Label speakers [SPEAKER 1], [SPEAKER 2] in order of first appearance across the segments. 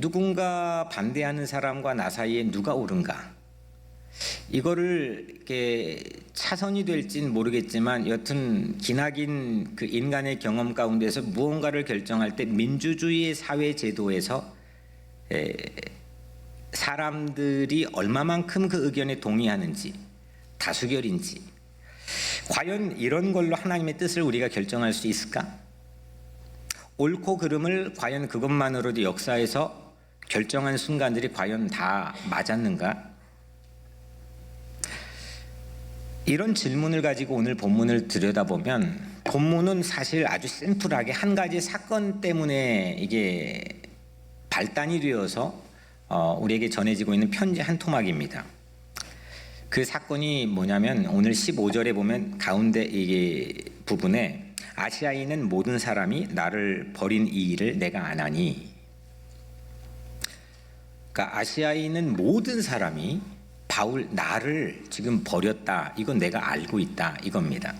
[SPEAKER 1] 누군가 반대하는 사람과 나 사이에 누가 옳은가, 이거를 이렇게 차선이 될진 모르겠지만 여튼 기나긴 그 인간의 경험 가운데서 무언가를 결정할 때 민주주의의 사회 제도에서 사람들이 얼마만큼 그 의견에 동의하는지, 다수결인지, 과연 이런 걸로 하나님의 뜻을 우리가 결정할 수 있을까? 옳고 그름을 과연 그것만으로도 역사에서 결정한 순간들이 과연 다 맞았는가? 이런 질문을 가지고 오늘 본문을 들여다보면, 본문은 사실 아주 심플하게 한 가지 사건 때문에 이게 발단이 되어서 우리에게 전해지고 있는 편지 한 토막입니다. 그 사건이 뭐냐면 오늘 15절에 보면 가운데 이게 부분에 아시아에 있는 모든 사람이 나를 버린 이 일을 내가 안 하니, 그러니까 아시아에 있는 모든 사람이 바울 나를 지금 버렸다, 이건 내가 알고 있다, 이겁니다.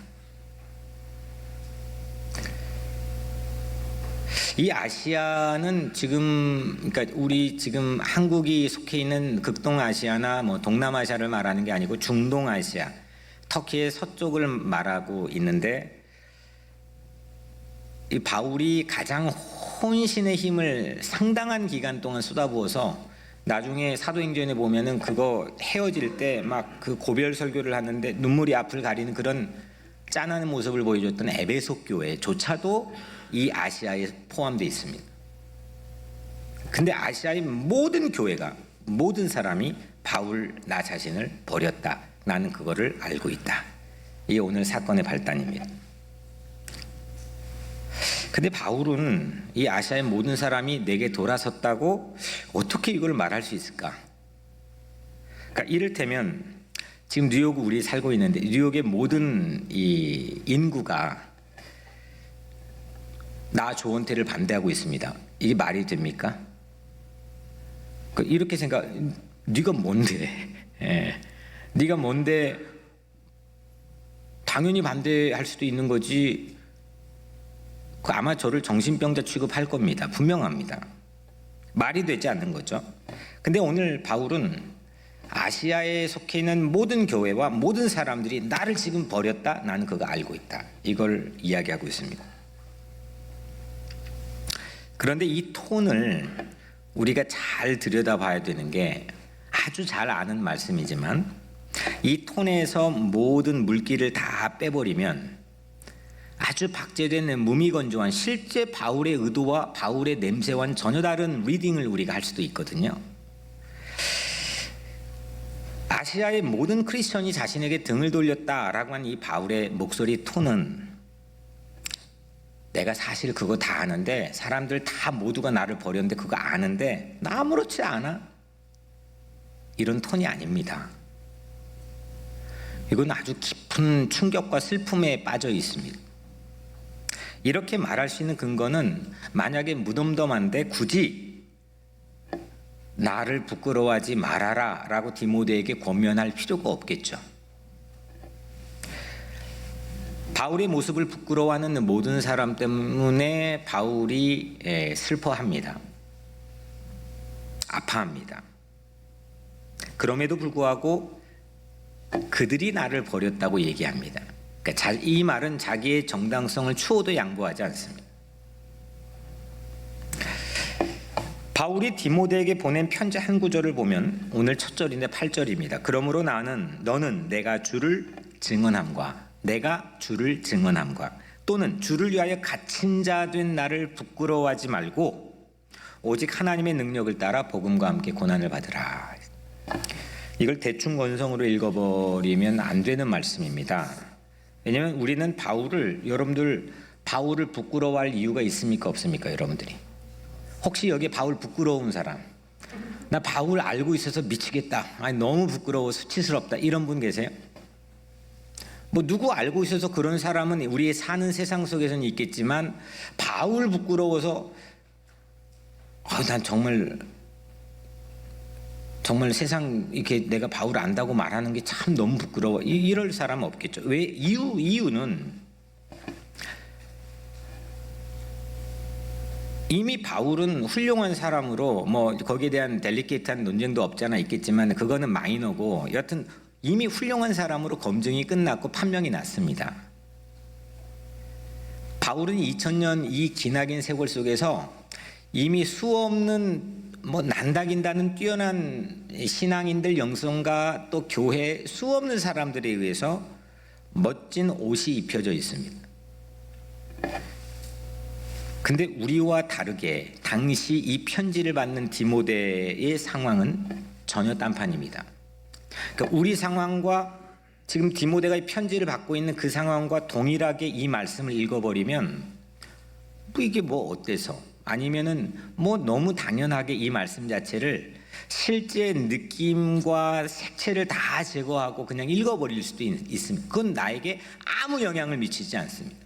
[SPEAKER 1] 이 아시아는 지금, 그러니까 우리 지금 한국이 속해 있는 극동아시아나 뭐 동남아시아를 말하는 게 아니고 중동아시아, 터키의 서쪽을 말하고 있는데, 이 바울이 가장 혼신의 힘을 상당한 기간 동안 쏟아부어서 나중에 사도행전에 보면은 그거 헤어질 때 막 그 고별 설교를 하는데 눈물이 앞을 가리는 그런 짠하는 모습을 보여줬던 에베소 교회조차도 이 아시아에 포함되어 있습니다. 근데 아시아의 모든 교회가, 모든 사람이 바울 나 자신을 버렸다, 나는 그거를 알고 있다, 이게 오늘 사건의 발단입니다. 근데 바울은 이 아시아의 모든 사람이 내게 돌아섰다고 어떻게 이걸 말할 수 있을까? 그러니까 이를테면 지금 뉴욕 우리 살고 있는데 뉴욕의 모든 이 인구가 나 조원태를 반대하고 있습니다. 이게 말이 됩니까? 이렇게 생각, 네가 뭔데? 네가 뭔데? 당연히 반대할 수도 있는 거지. 아마 저를 정신병자 취급할 겁니다. 분명합니다. 말이 되지 않는 거죠. 근데 오늘 바울은 아시아에 속해 있는 모든 교회와 모든 사람들이 나를 지금 버렸다, 나는 그거 알고 있다, 이걸 이야기하고 있습니다. 그런데 이 톤을 우리가 잘 들여다봐야 되는 게, 아주 잘 아는 말씀이지만 이 톤에서 모든 물기를 다 빼버리면 아주 박제된 무미건조한 실제 바울의 의도와 바울의 냄새와는 전혀 다른 리딩을 우리가 할 수도 있거든요. 아시아의 모든 크리스천이 자신에게 등을 돌렸다라고 하는 이 바울의 목소리 톤은, 내가 사실 그거 다 아는데, 사람들 다 모두가 나를 버렸는데 그거 아는데 나 아무렇지 않아, 이런 톤이 아닙니다. 이건 아주 깊은 충격과 슬픔에 빠져 있습니다. 이렇게 말할 수 있는 근거는, 만약에 무덤덤한데 굳이 나를 부끄러워하지 말아라 라고 디모데에게 권면할 필요가 없겠죠. 바울의 모습을 부끄러워하는 모든 사람 때문에 바울이 슬퍼합니다. 아파합니다. 그럼에도 불구하고 그들이 나를 버렸다고 얘기합니다. 그러니까 이 말은 자기의 정당성을 추호도 양보하지 않습니다. 바울이 디모데에게 보낸 편지 한 구절을 보면 오늘 첫 절인데 8절입니다. 그러므로 너는 내가 주를 증언함과 또는 주를 위하여 갇힌 자 된 나를 부끄러워하지 말고 오직 하나님의 능력을 따라 복음과 함께 고난을 받으라. 이걸 대충 건성으로 읽어버리면 안 되는 말씀입니다. 왜냐하면 우리는 여러분들 바울을 부끄러워할 이유가 있습니까, 없습니까? 여러분들이 혹시 여기 바울 부끄러운 사람, 나 바울 알고 있어서 미치겠다, 아니 너무 부끄러워 수치스럽다, 이런 분 계세요? 뭐 누구 알고 있어서 그런 사람은 우리의 사는 세상 속에서는 있겠지만, 바울 부끄러워서 난 정말 세상 이렇게 내가 바울 안다고 말하는 게 참 너무 부끄러워, 이럴 사람은 없겠죠. 왜? 이유는 이미 바울은 훌륭한 사람으로 뭐 거기에 대한 델리케이트한 논쟁도 없잖아 있겠지만 그거는 마이너고 여하튼 이미 훌륭한 사람으로 검증이 끝났고 판명이 났습니다. 바울은 2000년 이 기나긴 세월 속에서 이미 수없는 뭐 난다긴다는 뛰어난 신앙인들 영성가 또 교회 수없는 사람들에 의해서 멋진 옷이 입혀져 있습니다. 근데 우리와 다르게 당시 이 편지를 받는 디모데의 상황은 전혀 딴판입니다. 그러니까 우리 상황과 지금 디모데가 이 편지를 받고 있는 그 상황과 동일하게 이 말씀을 읽어버리면 뭐 이게 뭐 어때서 아니면은 뭐 너무 당연하게 이 말씀 자체를 실제 느낌과 색채를 다 제거하고 그냥 읽어버릴 수도 있습니다. 그건 나에게 아무 영향을 미치지 않습니다.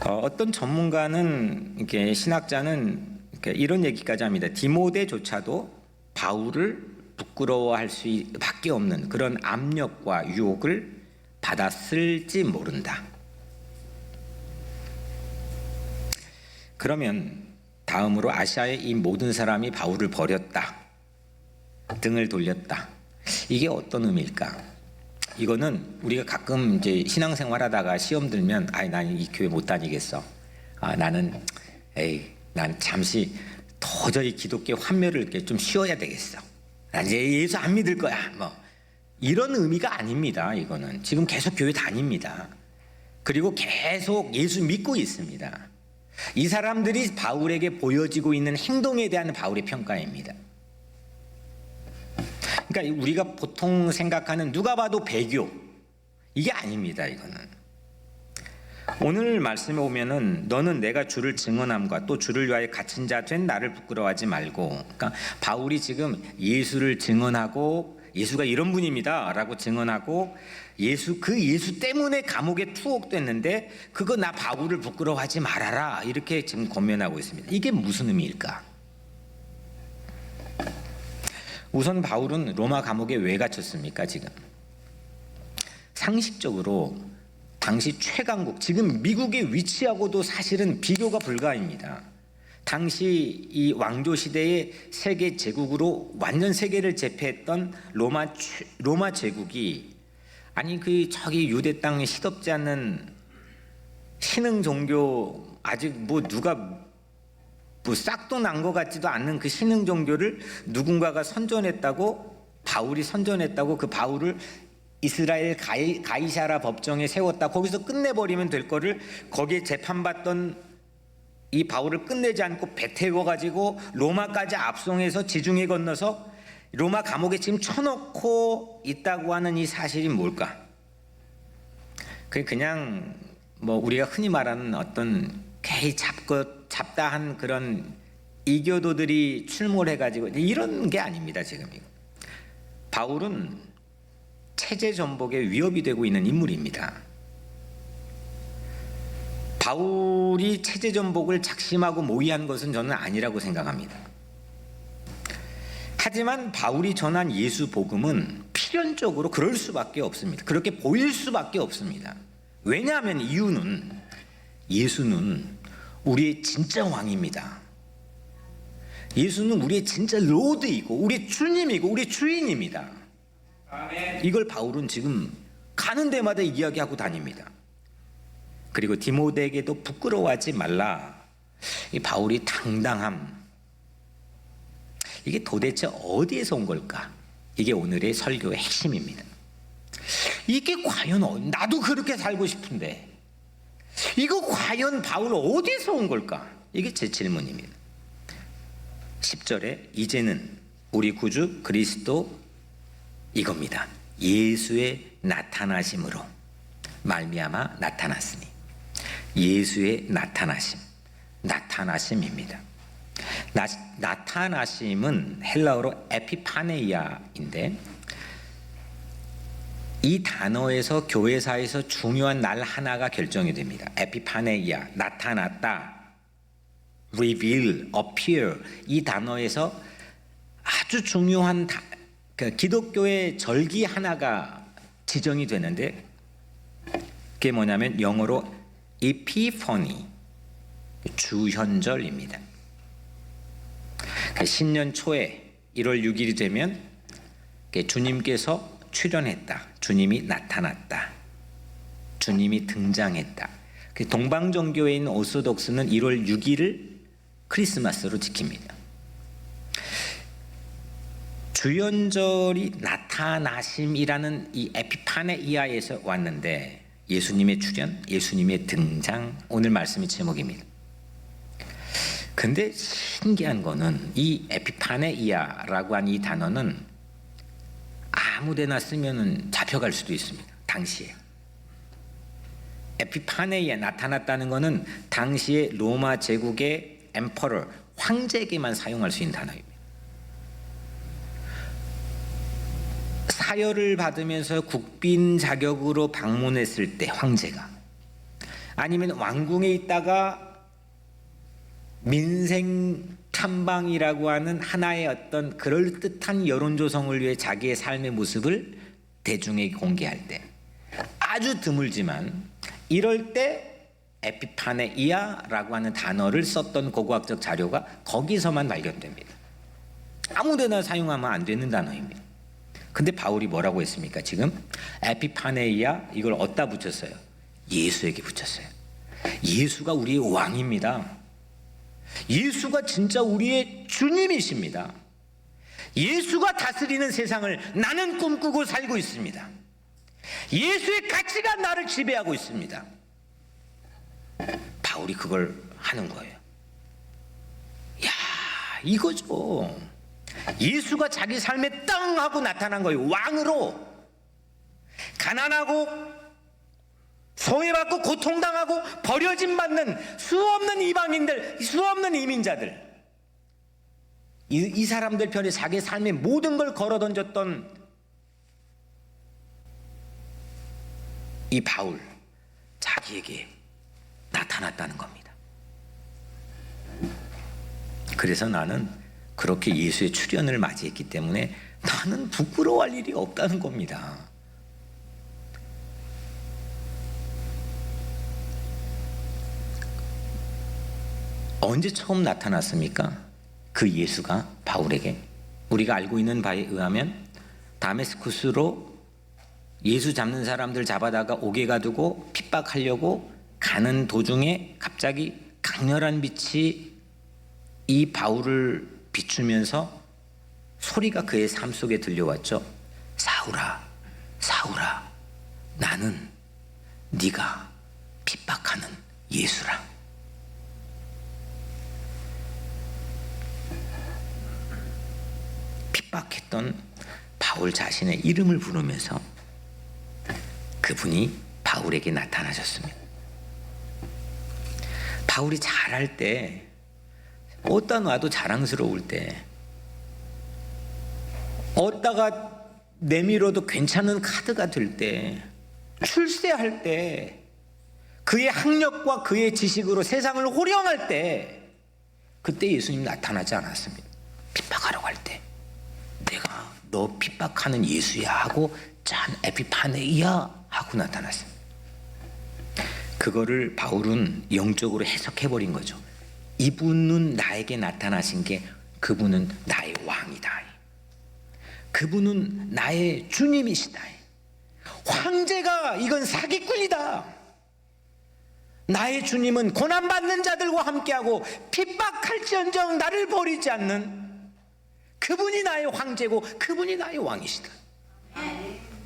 [SPEAKER 1] 어떤 전문가는 이렇게 신학자는 이런 얘기까지 합니다. 디모데조차도 바울을 부끄러워할 수밖에 없는 그런 압력과 유혹을 받았을지 모른다. 그러면 다음으로 아시아의 이 모든 사람이 바울을 버렸다, 등을 돌렸다. 이게 어떤 의미일까? 이거는 우리가 가끔 이제 신앙생활하다가 시험 들면 나는 이 교회 못 다니겠어. 나는 난 잠시 도저히 기독교 환멸을 이렇게 좀 쉬어야 되겠어. 난 이제 예수 안 믿을 거야. 뭐 이런 의미가 아닙니다. 이거는 지금 계속 교회 다닙니다. 그리고 계속 예수 믿고 있습니다. 이 사람들이 바울에게 보여지고 있는 행동에 대한 바울의 평가입니다. 그러니까 우리가 보통 생각하는 누가 봐도 배교 이게 아닙니다. 이거는 오늘 말씀에 보면은 너는 내가 주를 증언함과 또 주를 위하여 갇힌 자 된 나를 부끄러워하지 말고, 그러니까 바울이 지금 예수를 증언하고 예수가 이런 분입니다 라고 증언하고 그 예수 때문에 감옥에 투옥됐는데 그거 나 바울을 부끄러워하지 말아라 이렇게 지금 권면하고 있습니다. 이게 무슨 의미일까? 우선 바울은 로마 감옥에 왜 갇혔습니까? 지금 상식적으로 당시 최강국, 지금 미국의 위치하고도 사실은 비교가 불가합니다. 당시 이 왕조 시대의 세계 제국으로 완전 세계를 제패했던 로마 제국이 저기 유대 땅에 시덥지 않는 신흥 종교, 아직 뭐 누가 뭐 싹도 난 것 같지도 않는 그 신흥 종교를 누군가가 선전했다고, 바울이 선전했다고 그 바울을 이스라엘 가이사라 법정에 세웠다, 거기서 끝내버리면 될 거를 거기에 재판받던 이 바울을 끝내지 않고 배 태워가지고 로마까지 압송해서 지중해 건너서 로마 감옥에 지금 쳐놓고 있다고 하는 이 사실이 뭘까? 그냥 뭐 우리가 흔히 말하는 어떤 개이 잡다한 그런 이교도들이 출몰해가지고 이런 게 아닙니다. 지금 바울은 체제 전복에 위협이 되고 있는 인물입니다. 바울이 체제 전복을 작심하고 모의한 것은 저는 아니라고 생각합니다. 하지만 바울이 전한 예수 복음은 필연적으로 그럴 수밖에 없습니다. 그렇게 보일 수밖에 없습니다. 왜냐하면 이유는 예수는 우리의 진짜 왕입니다. 예수는 우리의 진짜 로드이고 우리의 주님이고 우리의 주인입니다. 이걸 바울은 지금 가는 데마다 이야기하고 다닙니다. 그리고 디모데에게도 부끄러워하지 말라. 이 바울이 당당함, 이게 도대체 어디에서 온 걸까? 이게 오늘의 설교의 핵심입니다. 이게 과연 나도 그렇게 살고 싶은데 이거 과연 바울 어디에서 온 걸까? 이게 제 질문입니다. 10절에 이제는 우리 구주 그리스도 이겁니다. 예수의 나타나심으로 말미암아 나타났으니. 예수의 나타나심입니다. 나타나심은 헬라어로 에피파네이아인데 이 단어에서 교회사에서 중요한 날 하나가 결정이 됩니다. 에피파네이아, 나타났다, reveal, appear, 이 단어에서 아주 중요한 기독교의 절기 하나가 지정이 되는데 그게 뭐냐면 영어로 Epiphany, 주현절입니다. 신년 초에 1월 6일이 되면 주님께서 출현했다, 주님이 나타났다, 주님이 등장했다. 동방정교에 있는 오소독스는 1월 6일을 크리스마스로 지킵니다. 주연절이 나타나심이라는 이 에피파네이아에서 왔는데 예수님의 출현, 예수님의 등장, 오늘 말씀의 제목입니다. 근데 신기한 거는 이 에피파네이아라고 하는 이 단어는 아무데나 쓰면 잡혀갈 수도 있습니다. 당시에 에피파네이아 나타났다는 거는 당시에 로마 제국의 엠퍼러, 황제에게만 사용할 수 있는 단어입니다. 사열을 받으면서 국빈 자격으로 방문했을 때 황제가, 아니면 왕궁에 있다가 민생 탐방이라고 하는 하나의 어떤 그럴듯한 여론 조성을 위해 자기의 삶의 모습을 대중에게 공개할 때, 아주 드물지만 이럴 때 에피파네이아라고 하는 단어를 썼던 고고학적 자료가 거기서만 발견됩니다. 아무데나 사용하면 안 되는 단어입니다. 근데 바울이 뭐라고 했습니까? 지금 에피파네이아, 이걸 어디다 붙였어요? 예수에게 붙였어요. 예수가 우리의 왕입니다. 예수가 진짜 우리의 주님이십니다. 예수가 다스리는 세상을 나는 꿈꾸고 살고 있습니다. 예수의 가치가 나를 지배하고 있습니다. 바울이 그걸 하는 거예요. 야, 이거죠. 예수가 자기 삶에 땅 하고 나타난 거예요. 왕으로. 가난하고 소외받고 고통당하고 버려짐 받는 수없는 이방인들, 수없는 이민자들, 이 사람들 편에 자기 삶의 모든 걸 걸어 던졌던 이 바울, 자기에게 나타났다는 겁니다. 그래서 나는 그렇게 예수의 출현을 맞이했기 때문에 나는 부끄러워할 일이 없다는 겁니다. 언제 처음 나타났습니까? 그 예수가 바울에게, 우리가 알고 있는 바에 의하면 다메스쿠스로 예수 잡는 사람들 잡아다가 옥에 가두고 핍박하려고 가는 도중에 갑자기 강렬한 빛이 이 바울을 비추면서 소리가 그의 삶 속에 들려왔죠. 사울아, 사울아, 나는 네가 핍박하는 예수라. 핍박했던 바울 자신의 이름을 부르면서 그분이 바울에게 나타나셨습니다. 바울이 잘할 때, 어디다 놔도 자랑스러울 때, 어디다가 내밀어도 괜찮은 카드가 될 때, 출세할 때, 그의 학력과 그의 지식으로 세상을 호령할 때, 그때 예수님 나타나지 않았습니다. 핍박하려고 할 때, 내가 너 핍박하는 예수야 하고 짠, 에피파네이아 하고 나타났습니다. 그거를 바울은 영적으로 해석해버린 거죠. 이분은 나에게 나타나신 게, 그분은 나의 왕이다, 그분은 나의 주님이시다, 황제가, 이건 사기꾼이다, 나의 주님은 고난받는 자들과 함께하고 핍박할지언정 나를 버리지 않는 그분이 나의 황제고 그분이 나의 왕이시다.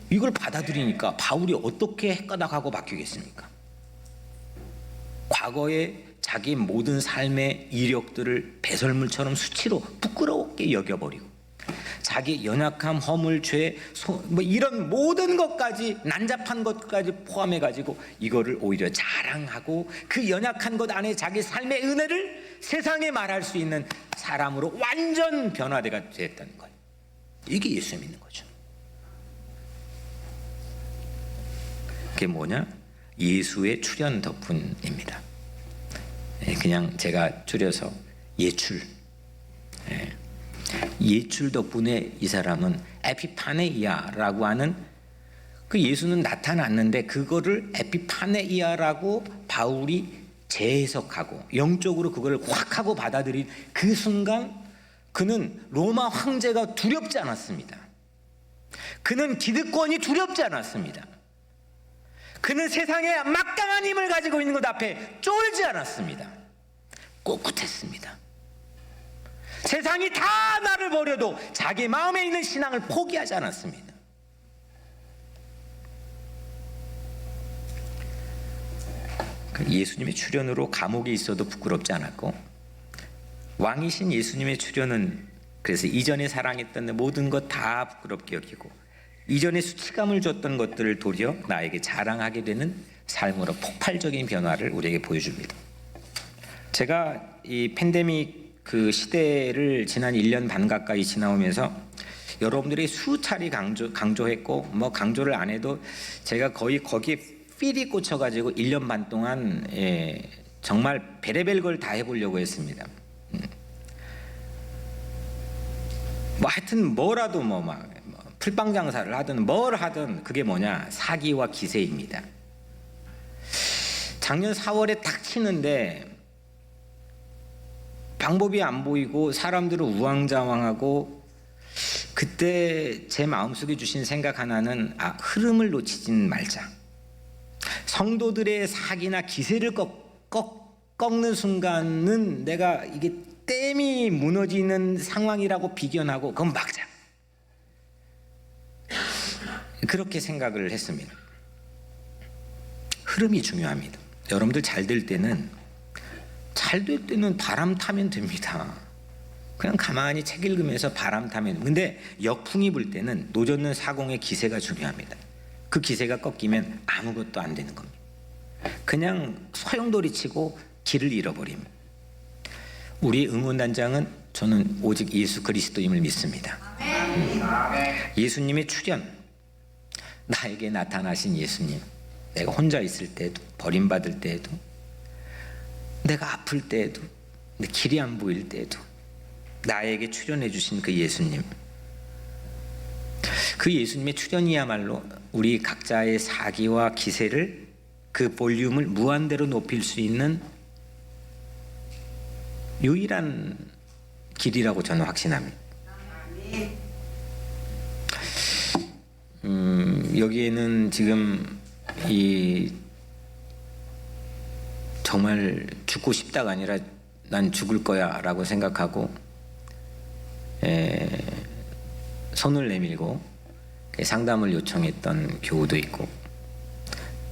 [SPEAKER 1] 이걸 받아들이니까 바울이 어떻게 헷가닥하고 바뀌겠습니까? 과거에 자기 모든 삶의 이력들을 배설물처럼 수치로 부끄럽게 여겨버리고, 자기 연약함, 허물, 죄, 뭐 이런 모든 것까지, 난잡한 것까지 포함해가지고 이거를 오히려 자랑하고 그 연약한 것 안에 자기 삶의 은혜를 세상에 말할 수 있는 사람으로 완전 변화가 됐다는 거예요. 이게 예수 믿는 거죠. 그게 뭐냐? 예수의 출현 덕분입니다. 그냥 제가 줄여서 예출. 예출 덕분에 이 사람은 에피파네이아라고 하는 그 예수는 나타났는데 그거를 에피파네이아라고 바울이 재해석하고 영적으로 그걸 확 하고 받아들인 그 순간 그는 로마 황제가 두렵지 않았습니다. 그는 기득권이 두렵지 않았습니다. 그는 세상에 막강한 힘을 가지고 있는 것 앞에 쫄지 않았습니다. 꿋꿋했습니다. 세상이 다 나를 버려도 자기 마음에 있는 신앙을 포기하지 않았습니다. 예수님의 출현으로 감옥에 있어도 부끄럽지 않았고, 왕이신 예수님의 출현은 그래서 이전에 사랑했던 모든 것 다 부끄럽게 여기고 이전에 수치감을 줬던 것들을 도리어 나에게 자랑하게 되는 삶으로 폭발적인 변화를 우리에게 보여줍니다. 제가 이 팬데믹 그 시대를 지난 1년 반 가까이 지나오면서 여러분들이 수차례 강조했고 뭐 강조를 안 해도 제가 거의 거기에 필이 꽂혀가지고 1년 반 동안 정말 별의별 걸 다 해보려고 했습니다. 뭐 하여튼 뭐라도 막 풀빵 장사를 하든 뭘 하든 그게 뭐냐, 사기와 기세입니다. 작년 4월에 탁 치는데 방법이 안 보이고 사람들은 우왕좌왕하고, 그때 제 마음속에 주신 생각 하나는 흐름을 놓치진 말자. 성도들의 사기나 기세를 꺾는 순간은 내가 이게 댐이 무너지는 상황이라고 비견하고 그건 막자. 그렇게 생각을 했습니다. 흐름이 중요합니다. 여러분들 잘 될 때는 바람 타면 됩니다. 그냥 가만히 책 읽으면서 바람 타면. 근데 역풍이 불 때는 노젓는 사공의 기세가 중요합니다. 그 기세가 꺾이면 아무것도 안 되는 겁니다. 그냥 소용돌이 치고 길을 잃어버립니다. 우리 응원단장은 저는 오직 예수 그리스도임을 믿습니다. 예수님의 출현, 나에게 나타나신 예수님, 내가 혼자 있을 때도, 버림받을 때도, 내가 아플 때도, 내 길이 안 보일 때도 나에게 출현해 주신 그 예수님, 그 예수님의 출현이야말로 우리 각자의 사기와 기세를, 그 볼륨을 무한대로 높일 수 있는 유일한 길이라고 저는 확신합니다. 여기에는 지금 정말 죽고 싶다가 아니라 난 죽을 거야 라고 생각하고 손을 내밀고 상담을 요청했던 교우도 있고,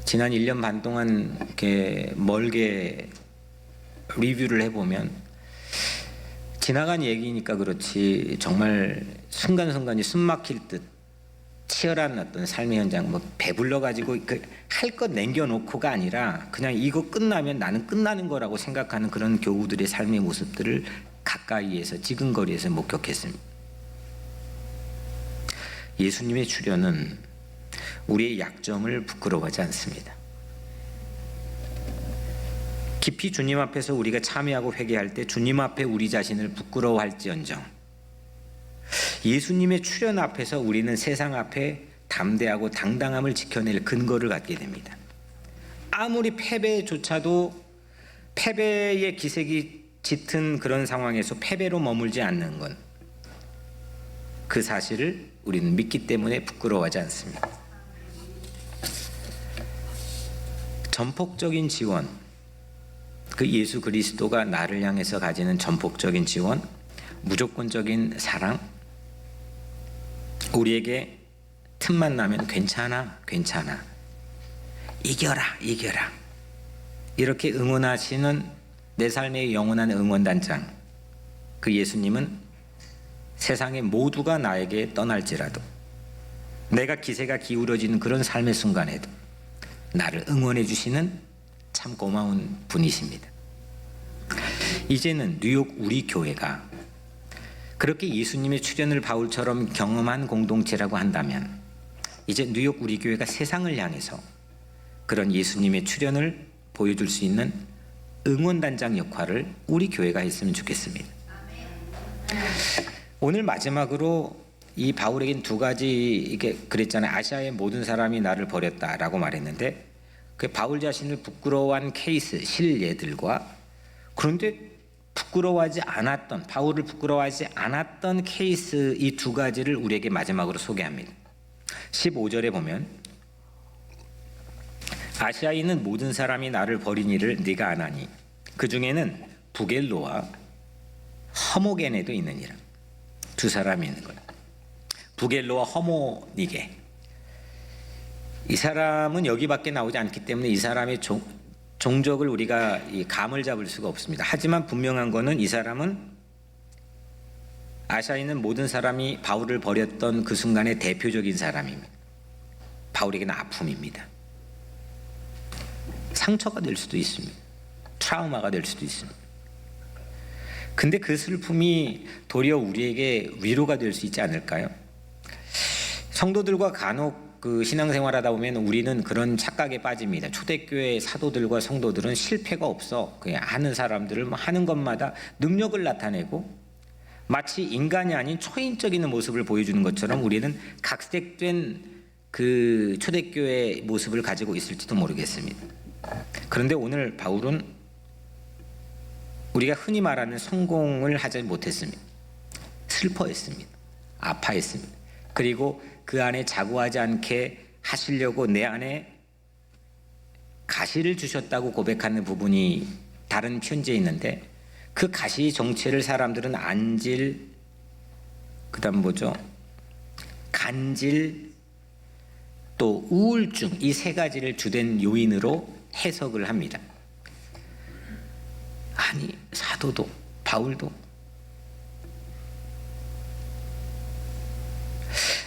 [SPEAKER 1] 지난 1년 반 동안 이렇게 멀게 리뷰를 해보면 지나간 얘기니까 그렇지 정말 순간순간이 숨 막힐 듯 치열한 어떤 삶의 현장, 뭐 배불러 가지고 할 것 남겨놓고가 아니라 그냥 이거 끝나면 나는 끝나는 거라고 생각하는 그런 교우들의 삶의 모습들을 가까이에서 지근거리에서 목격했습니다. 예수님의 출현은 우리의 약점을 부끄러워하지 않습니다. 깊이 주님 앞에서 우리가 참여하고 회개할 때 주님 앞에 우리 자신을 부끄러워할지언정, 예수님의 출현 앞에서 우리는 세상 앞에 담대하고 당당함을 지켜낼 근거를 갖게 됩니다. 아무리 패배조차도 패배의 기색이 짙은 그런 상황에서 패배로 머물지 않는 건, 그 사실을 우리는 믿기 때문에 부끄러워하지 않습니다. 전폭적인 지원, 그 예수 그리스도가 나를 향해서 가지는 전폭적인 지원, 무조건적인 사랑, 우리에게 틈만 나면 괜찮아 이겨라 이렇게 응원하시는 내 삶의 영원한 응원단장, 그 예수님은 세상의 모두가 나에게 떠날지라도, 내가 기세가 기울어지는 그런 삶의 순간에도 나를 응원해 주시는 참 고마운 분이십니다. 이제는 뉴욕 우리 교회가 그렇게 예수님의 출현을 바울처럼 경험한 공동체라고 한다면, 이제 뉴욕 우리 교회가 세상을 향해서 그런 예수님의 출현을 보여줄 수 있는 응원단장 역할을 우리 교회가 했으면 좋겠습니다. 오늘 마지막으로 이 바울에겐 두 가지 이게 그랬잖아요. 아시아의 모든 사람이 나를 버렸다라고 말했는데 그 바울 자신을 부끄러워한 케이스 실예들과 그런데 부끄러워하지 않았던 바울을 부끄러워하지 않았던 케이스 이 두 가지를 우리에게 마지막으로 소개합니다. 15절에 보면 아시아에 있는 모든 사람이 나를 버린 일을 네가 아나니 그 중에는 부겔로와 허모게네도 있느니라. 두 사람이 있는 거예요. 부겔로와 허모니게. 이 사람은 여기밖에 나오지 않기 때문에 이 사람의 종족을 우리가 감을 잡을 수가 없습니다. 하지만 분명한 것은 이 사람은 아시아에 있는 모든 사람이 바울을 버렸던 그 순간의 대표적인 사람입니다. 바울에게는 아픔입니다. 상처가 될 수도 있습니다. 트라우마가 될 수도 있습니다. 근데 그 슬픔이 도리어 우리에게 위로가 될 수 있지 않을까요? 성도들과 간혹 그 신앙생활하다 보면 우리는 그런 착각에 빠집니다. 초대교회 사도들과 성도들은 실패가 없어. 그냥 하는 사람들을 하는 것마다 능력을 나타내고 마치 인간이 아닌 초인적인 모습을 보여주는 것처럼 우리는 각색된 그 초대교회 모습을 가지고 있을지도 모르겠습니다. 그런데 오늘 바울은 우리가 흔히 말하는 성공을 하지 못했습니다. 슬퍼했습니다. 아파했습니다. 그리고 그 안에 자고하지 않게 하시려고 내 안에 가시를 주셨다고 고백하는 부분이 다른 편지에 있는데 그 가시 정체를 사람들은 안질, 그다음 뭐죠? 간질, 또 우울증 이 세 가지를 주된 요인으로 해석을 합니다. 아니 사도도 바울도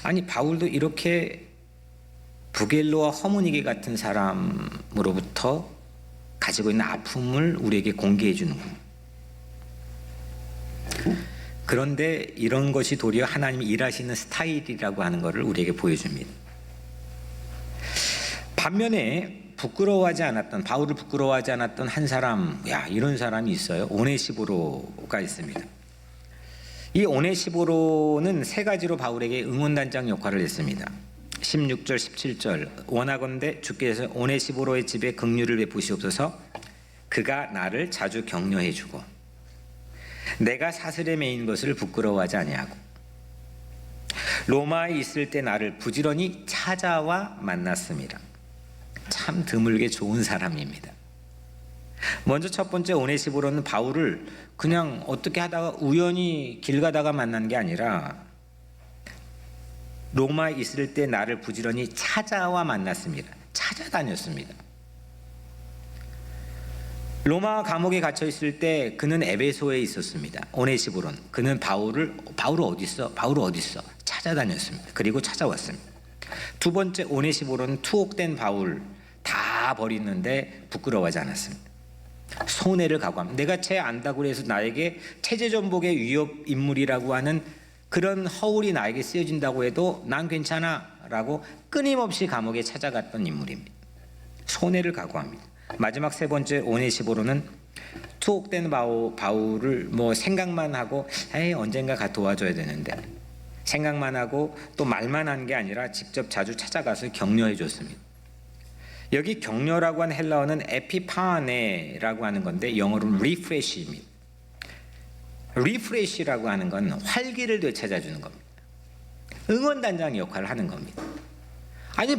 [SPEAKER 1] 아니 바울도 이렇게 부겔로와 허무니게 같은 사람으로부터 가지고 있는 아픔을 우리에게 공개해 주는군요. 그런데 이런 것이 도리어 하나님이 일하시는 스타일이라고 하는 것을 우리에게 보여줍니다. 반면에 부끄러워하지 않았던 바울을 부끄러워하지 않았던 한 사람, 이런 사람이 있어요. 오네시보로가 있습니다. 이 오네시보로는 세 가지로 바울에게 응원단장 역할을 했습니다. 16절 17절 원하건대 주께서 오네시보로의 집에 긍휼을 베푸시옵소서. 그가 나를 자주 격려해 주고 내가 사슬에 매인 것을 부끄러워하지 아니하고 로마에 있을 때 나를 부지런히 찾아와 만났습니다. 참 드물게 좋은 사람입니다. 먼저 첫 번째 오네시보로는 바울을 그냥 어떻게 하다가 우연히 길 가다가 만난 게 아니라 로마에 있을 때 나를 부지런히 찾아와 만났습니다. 찾아다녔습니다. 로마 감옥에 갇혀 있을 때 그는 에베소에 있었습니다. 오네시보로는 그는 바울 어디 있어? 바울 어디 있어? 찾아다녔습니다. 그리고 찾아왔습니다. 두 번째 오네시보로는 투옥된 바울 다 버리는데 부끄러워하지 않았습니다. 손해를 각오합니다. 내가 채 안다고 해서 나에게 체제 전복의 위협 인물이라고 하는 그런 허울이 나에게 쓰여진다고 해도 난 괜찮아 라고 끊임없이 감옥에 찾아갔던 인물입니다. 손해를 각오합니다. 마지막 세 번째 오네시보로는 투옥된 바울을 생각만 하고 언젠가 도와줘야 되는데 생각만 하고 또 말만 한 게 아니라 직접 자주 찾아가서 격려해 줬습니다. 여기 격려라고 하는 헬라어는 에피파네라고 하는 건데 영어로는 리프레시입니다. 리프레시라고 하는 건 활기를 되찾아주는 겁니다. 응원단장 역할을 하는 겁니다. 아니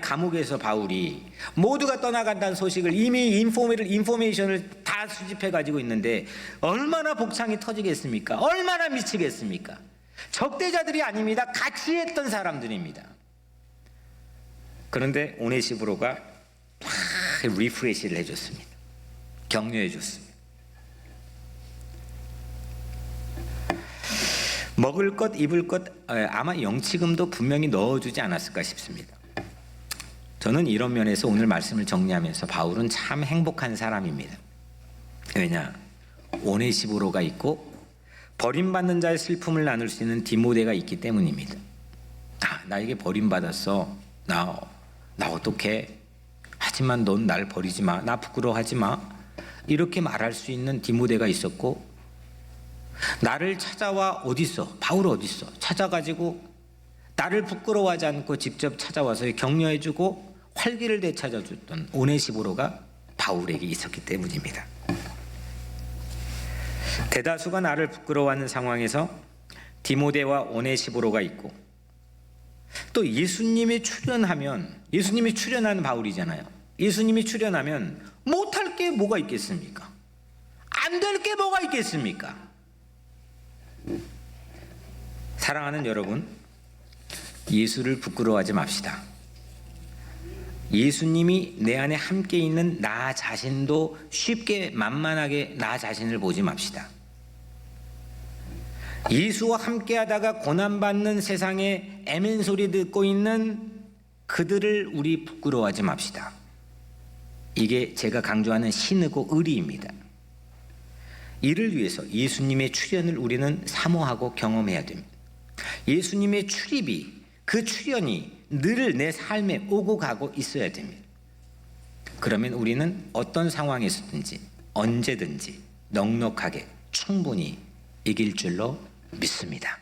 [SPEAKER 1] 감옥에서 바울이 모두가 떠나간다는 소식을 이미 인포메이션을 다 수집해 가지고 있는데 얼마나 복창이 터지겠습니까? 얼마나 미치겠습니까? 적대자들이 아닙니다. 같이 했던 사람들입니다. 그런데 오네시보로가 리프레시를 해줬습니다. 격려해 줬습니다. 먹을 것 입을 것 아마 영치금도 분명히 넣어주지 않았을까 싶습니다. 저는 이런 면에서 오늘 말씀을 정리하면서 바울은 참 행복한 사람입니다. 왜냐? 오네시보로가 있고 버림받는 자의 슬픔을 나눌 수 있는 디모데가 있기 때문입니다. 나에게 버림받았어. 나 어떡해? 하지만 넌 날 버리지 마. 나 부끄러워하지 마. 이렇게 말할 수 있는 디모데가 있었고 나를 찾아와 어딨어? 바울 어딨어? 찾아가지고 나를 부끄러워하지 않고 직접 찾아와서 격려해주고 활기를 되찾아줬던 오네시보로가 바울에게 있었기 때문입니다. 대다수가 나를 부끄러워하는 상황에서 디모데와 오네시보로가 있고, 또 예수님이 출연한 바울이잖아요. 예수님이 출연하면 못할 게 뭐가 있겠습니까? 안 될 게 뭐가 있겠습니까? 사랑하는 여러분, 예수를 부끄러워하지 맙시다. 예수님이 내 안에 함께 있는 나 자신도 쉽게 만만하게 나 자신을 보지 맙시다. 예수와 함께 하다가 고난받는 세상에 애맨소리 듣고 있는 그들을 우리 부끄러워하지 맙시다. 이게 제가 강조하는 신의고 의리입니다. 이를 위해서 예수님의 출현을 우리는 사모하고 경험해야 됩니다. 예수님의 출입이, 그 출현이 늘 내 삶에 오고 가고 있어야 됩니다. 그러면 우리는 어떤 상황에서든지 언제든지 넉넉하게 충분히 이길 줄로 믿습니다.